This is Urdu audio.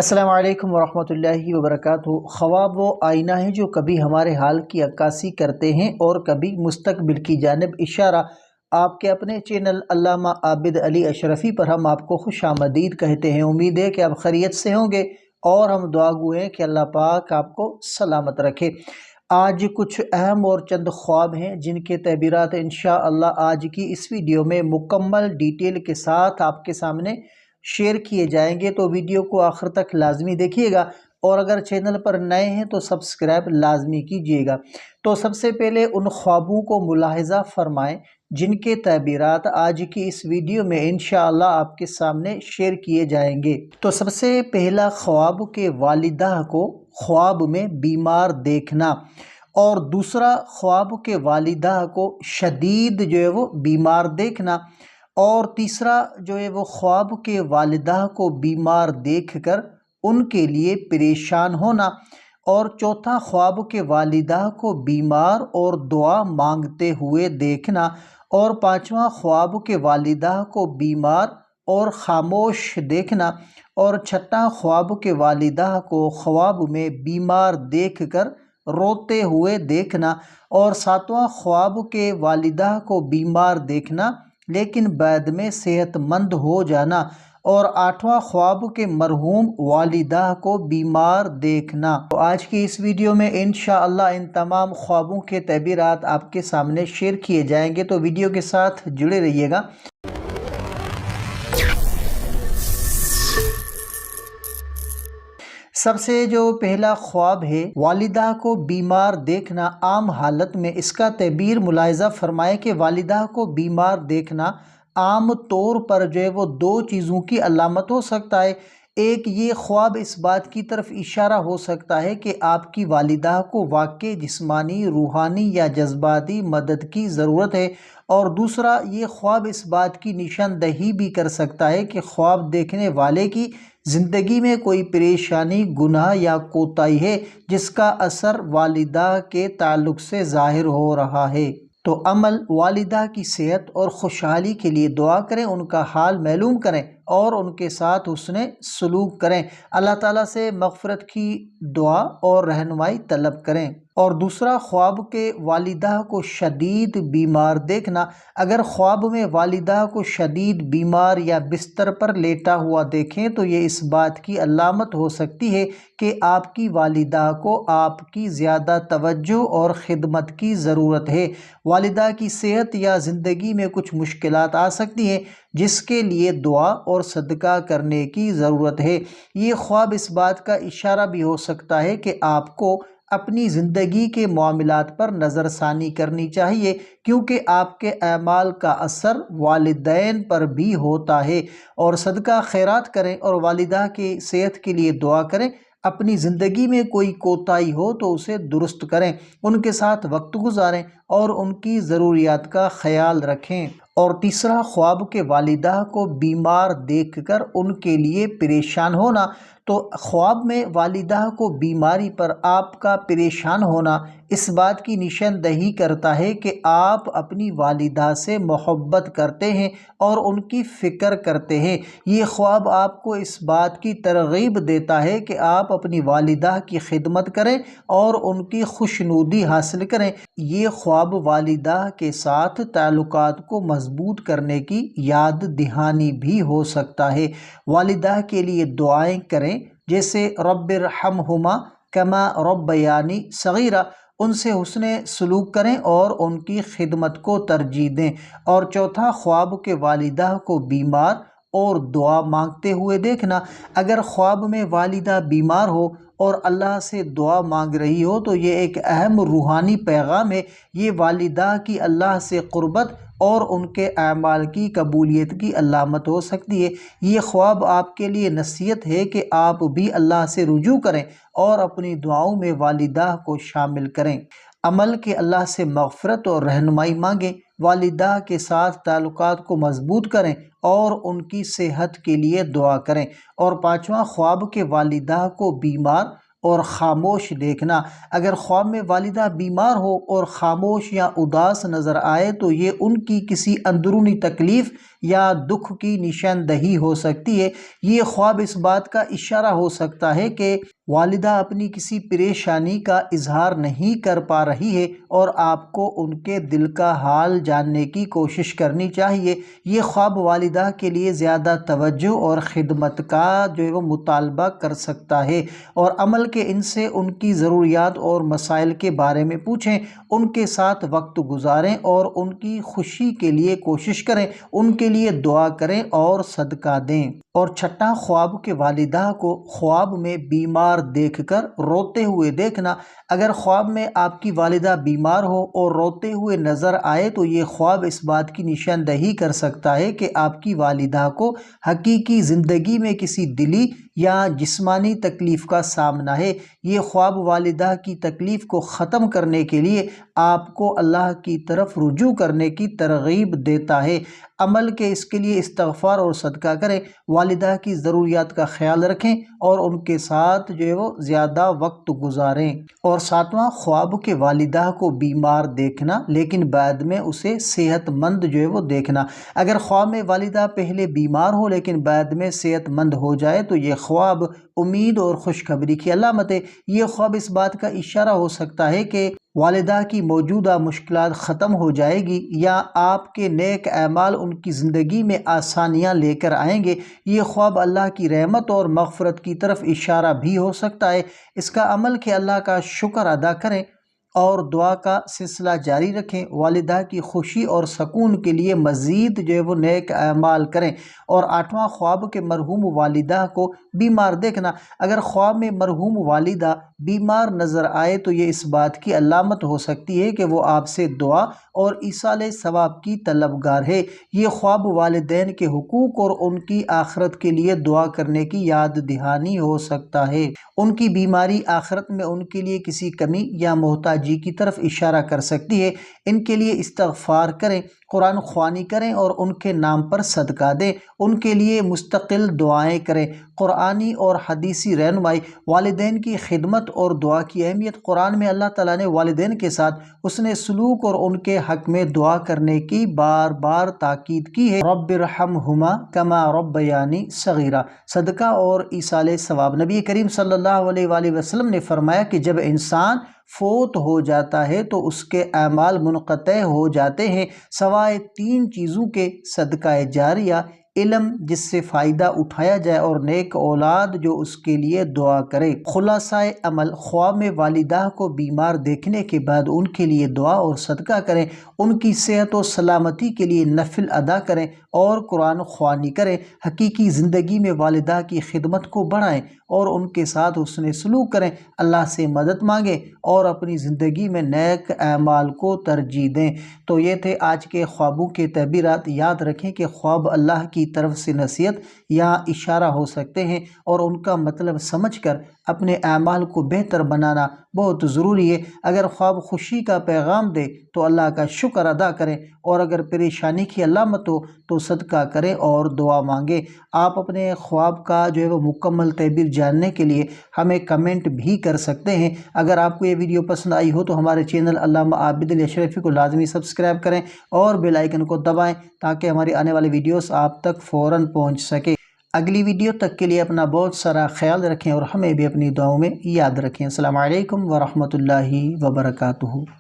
السلام علیکم ورحمۃ اللہ وبرکاتہ۔ خواب وہ آئینہ ہیں جو کبھی ہمارے حال کی عکاسی کرتے ہیں اور کبھی مستقبل کی جانب اشارہ۔ آپ کے اپنے چینل علامہ عابد علی اشرفی پر ہم آپ کو خوش آمدید کہتے ہیں۔ امید ہے کہ آپ خیریت سے ہوں گے اور ہم دعا گو ہیں کہ اللہ پاک آپ کو سلامت رکھے۔ آج کچھ اہم اور چند خواب ہیں جن کے تعبیرات انشاءاللہ آج کی اس ویڈیو میں مکمل ڈیٹیل کے ساتھ آپ کے سامنے شیئر کیے جائیں گے، تو ویڈیو کو آخر تک لازمی دیکھیے گا، اور اگر چینل پر نئے ہیں تو سبسکرائب لازمی کیجیے گا۔ تو سب سے پہلے ان خوابوں کو ملاحظہ فرمائیں جن کے تعبیرات آج کی اس ویڈیو میں انشاءاللہ آپ کے سامنے شیئر کیے جائیں گے۔ تو سب سے پہلا خواب کہ والدہ کو خواب میں بیمار دیکھنا، اور دوسرا خواب کہ والدہ کو شدید وہ بیمار دیکھنا، اور تیسرا وہ خواب کہ والدہ کو بیمار دیکھ کر ان کے لیے پریشان ہونا، اور چوتھا خواب کہ والدہ کو بیمار اور دعا مانگتے ہوئے دیکھنا، اور پانچواں خواب کہ والدہ کو بیمار اور خاموش دیکھنا، اور چھٹا خواب کہ والدہ کو خواب میں بیمار دیکھ کر روتے ہوئے دیکھنا، اور ساتواں خواب کہ والدہ کو بیمار دیکھنا لیکن بعد میں صحت مند ہو جانا، اور آٹھواں خواب کہ مرحوم والدہ کو بیمار دیکھنا۔ تو آج کی اس ویڈیو میں انشاءاللہ ان تمام خوابوں کے تعبیرات آپ کے سامنے شیئر کیے جائیں گے، تو ویڈیو کے ساتھ جڑے رہیے گا۔ سب سے جو پہلا خواب ہے والدہ کو بیمار دیکھنا، عام حالت میں اس کا تعبیر ملاحظہ فرمائے کہ والدہ کو بیمار دیکھنا عام طور پر وہ دو چیزوں کی علامت ہو سکتا ہے۔ ایک، یہ خواب اس بات کی طرف اشارہ ہو سکتا ہے کہ آپ کی والدہ کو واقعی جسمانی، روحانی یا جذباتی مدد کی ضرورت ہے، اور دوسرا، یہ خواب اس بات کی نشاندہی بھی کر سکتا ہے کہ خواب دیکھنے والے کی زندگی میں کوئی پریشانی، گناہ یا کوتاہی ہے جس کا اثر والدہ کے تعلق سے ظاہر ہو رہا ہے۔ تو عمل، والدہ کی صحت اور خوشحالی کے لیے دعا کریں، ان کا حال معلوم کریں اور ان کے ساتھ حسن سلوک کریں، اللہ تعالیٰ سے مغفرت کی دعا اور رہنمائی طلب کریں۔ اور دوسرا خواب کہ والدہ کو شدید بیمار دیکھنا، اگر خواب میں والدہ کو شدید بیمار یا بستر پر لیٹا ہوا دیکھیں تو یہ اس بات کی علامت ہو سکتی ہے کہ آپ کی والدہ کو آپ کی زیادہ توجہ اور خدمت کی ضرورت ہے۔ والدہ کی صحت یا زندگی میں کچھ مشکلات آ سکتی ہیں جس کے لیے دعا اور صدقہ کرنے کی ضرورت ہے۔ یہ خواب اس بات کا اشارہ بھی ہو سکتا ہے کہ آپ کو اپنی زندگی کے معاملات پر نظر ثانی کرنی چاہیے، کیونکہ آپ کے اعمال کا اثر والدین پر بھی ہوتا ہے، اور صدقہ خیرات کریں اور والدہ کی صحت کے لیے دعا کریں۔ اپنی زندگی میں کوئی کوتاہی ہو تو اسے درست کریں، ان کے ساتھ وقت گزاریں اور ان کی ضروریات کا خیال رکھیں۔ اور تیسرا خواب کہ والدہ کو بیمار دیکھ کر ان کے لیے پریشان ہونا، تو خواب میں والدہ کو بیماری پر آپ کا پریشان ہونا اس بات کی نشاندہی کرتا ہے کہ آپ اپنی والدہ سے محبت کرتے ہیں اور ان کی فکر کرتے ہیں۔ یہ خواب آپ کو اس بات کی ترغیب دیتا ہے کہ آپ اپنی والدہ کی خدمت کریں اور ان کی خوشنودی حاصل کریں۔ یہ خواب والدہ کے ساتھ تعلقات کو مضبوط کرنے کی یاد دہانی بھی ہو سکتا ہے۔ والدہ کے لیے دعائیں کریں جیسے رب ارحمہما کما ربیانی صغیرہ، ان سے حسن سلوک کریں اور ان کی خدمت کو ترجیح دیں۔ اور چوتھا خواب کہ والدہ کو بیمار اور دعا مانگتے ہوئے دیکھنا، اگر خواب میں والدہ بیمار ہو اور اللہ سے دعا مانگ رہی ہو تو یہ ایک اہم روحانی پیغام ہے۔ یہ والدہ کی اللہ سے قربت اور ان کے اعمال کی قبولیت کی علامت ہو سکتی ہے۔ یہ خواب آپ کے لیے نصیحت ہے کہ آپ بھی اللہ سے رجوع کریں اور اپنی دعاؤں میں والدہ کو شامل کریں۔ عمل کہ اللہ سے مغفرت اور رہنمائی مانگیں، والدہ کے ساتھ تعلقات کو مضبوط کریں اور ان کی صحت کے لیے دعا کریں۔ اور پانچواں خواب کہ والدہ کو بیمار اور خاموش دیکھنا۔ اگر خواب میں والدہ بیمار ہو اور خاموش یا اداس نظر آئے تو یہ ان کی کسی اندرونی تکلیف یا دکھ کی نشاندہی ہو سکتی ہے۔ یہ خواب اس بات کا اشارہ ہو سکتا ہے کہ والدہ اپنی کسی پریشانی کا اظہار نہیں کر پا رہی ہے اور آپ کو ان کے دل کا حال جاننے کی کوشش کرنی چاہیے۔ یہ خواب والدہ کے لیے زیادہ توجہ اور خدمت کا وہ مطالبہ کر سکتا ہے، اور عمل کے ان سے ان کی ضروریات اور مسائل کے بارے میں پوچھیں، ان کے ساتھ وقت گزاریں اور ان کی خوشی کے لیے کوشش کریں، ان کے لیے دعا کریں اور صدقہ دیں۔ اور چھٹا، خواب کے والدہ کو خواب میں بیمار دیکھ کر روتے ہوئے دیکھنا۔ اگر خواب میں آپ کی والدہ بیمار ہو اور روتے ہوئے نظر آئے تو یہ خواب اس بات کی نشاندہی کر سکتا ہے کہ آپ کی والدہ کو حقیقی زندگی میں کسی دلی یا جسمانی تکلیف کا سامنا ہے۔ یہ خواب والدہ کی تکلیف کو ختم کرنے کے لیے آپ کو اللہ کی طرف رجوع کرنے کی ترغیب دیتا ہے۔ عمل کے اس کے لیے استغفار اور صدقہ کریں، والدہ کی ضروریات کا خیال رکھیں اور ان کے ساتھ وہ زیادہ وقت گزاریں۔ اور ساتواں، خواب کے والدہ کو بیمار دیکھنا لیکن بعد میں اسے صحت مند وہ دیکھنا۔ اگر خواب میں والدہ پہلے بیمار ہو لیکن بعد میں صحت مند ہو جائے تو یہ خواب امید اور خوشخبری کی علامت ہے۔ یہ خواب اس بات کا اشارہ ہو سکتا ہے کہ والدہ کی موجودہ مشکلات ختم ہو جائے گی یا آپ کے نیک اعمال ان کی زندگی میں آسانیاں لے کر آئیں گے۔ یہ خواب اللہ کی رحمت اور مغفرت کی طرف اشارہ بھی ہو سکتا ہے۔ اس کا عمل کہ اللہ کا شکر ادا کریں اور دعا کا سلسلہ جاری رکھیں، والدہ کی خوشی اور سکون کے لیے مزید وہ نیک اعمال کریں۔ اور آٹھواں، خواب کے مرحوم والدہ کو بیمار دیکھنا۔ اگر خواب میں مرحوم والدہ بیمار نظر آئے تو یہ اس بات کی علامت ہو سکتی ہے کہ وہ آپ سے دعا اور ایصال ثواب کی طلبگار ہے۔ یہ خواب والدین کے حقوق اور ان کی آخرت کے لیے دعا کرنے کی یاد دہانی ہو سکتا ہے۔ ان کی بیماری آخرت میں ان کے لیے کسی کمی یا محتاجی کی طرف اشارہ کر سکتی ہے۔ ان کے لیے استغفار کریں، قرآن خوانی کریں اور ان کے نام پر صدقہ دیں۔ ان کے لیے مستقل دعائیں کریں۔ قرآنی اور حدیثی رہنمائی، والدین کی خدمت اور دعا کی اہمیت۔ قرآن میں اللہ تعالیٰ نے والدین کے ساتھ حسن سلوک اور ان کے حق میں دعا کرنے کی بار بار تاکید کی ہے۔ رب ارحمہما کما ربیانی صغیرا، صدقہ اور ایصال ثواب۔ نبی کریم صلی اللہ علیہ وآلہ وسلم نے فرمایا کہ جب انسان فوت ہو جاتا ہے تو اس کے اعمال منقطع ہو جاتے ہیں سوائے تین چیزوں کے: صدقہ جاریہ، علم جس سے فائدہ اٹھایا جائے، اور نیک اولاد جو اس کے لیے دعا کرے۔ خلاصہ عمل، خواب میں والدہ کو بیمار دیکھنے کے بعد ان کے لیے دعا اور صدقہ کریں، ان کی صحت و سلامتی کے لیے نفل ادا کریں اور قرآن خوانی کریں۔ حقیقی زندگی میں والدہ کی خدمت کو بڑھائیں اور ان کے ساتھ حسن سلوک کریں، اللہ سے مدد مانگیں اور اپنی زندگی میں نیک اعمال کو ترجیح دیں۔ تو یہ تھے آج کے خوابوں کے تعبیرات۔ یاد رکھیں کہ خواب اللہ کی طرف سے نصیحت یا اشارہ ہو سکتے ہیں اور ان کا مطلب سمجھ کر اپنے اعمال کو بہتر بنانا بہت ضروری ہے۔ اگر خواب خوشی کا پیغام دے تو اللہ کا شکر ادا کریں، اور اگر پریشانی کی علامت ہو تو صدقہ کریں اور دعا مانگیں۔ آپ اپنے خواب کا وہ مکمل تعبیر جاننے کے لیے ہمیں کمنٹ بھی کر سکتے ہیں۔ اگر آپ کو یہ ویڈیو پسند آئی ہو تو ہمارے چینل علامہ عابد علی اشرفی کو لازمی سبسکرائب کریں اور بیل آئیکن کو دبائیں تاکہ ہماری آنے والی ویڈیوز آپ تک فوراً پہنچ سکے۔ اگلی ویڈیو تک کے لیے اپنا بہت سارا خیال رکھیں اور ہمیں بھی اپنی دعاؤں میں یاد رکھیں۔ السلام علیکم ورحمۃ اللہ وبرکاتہ۔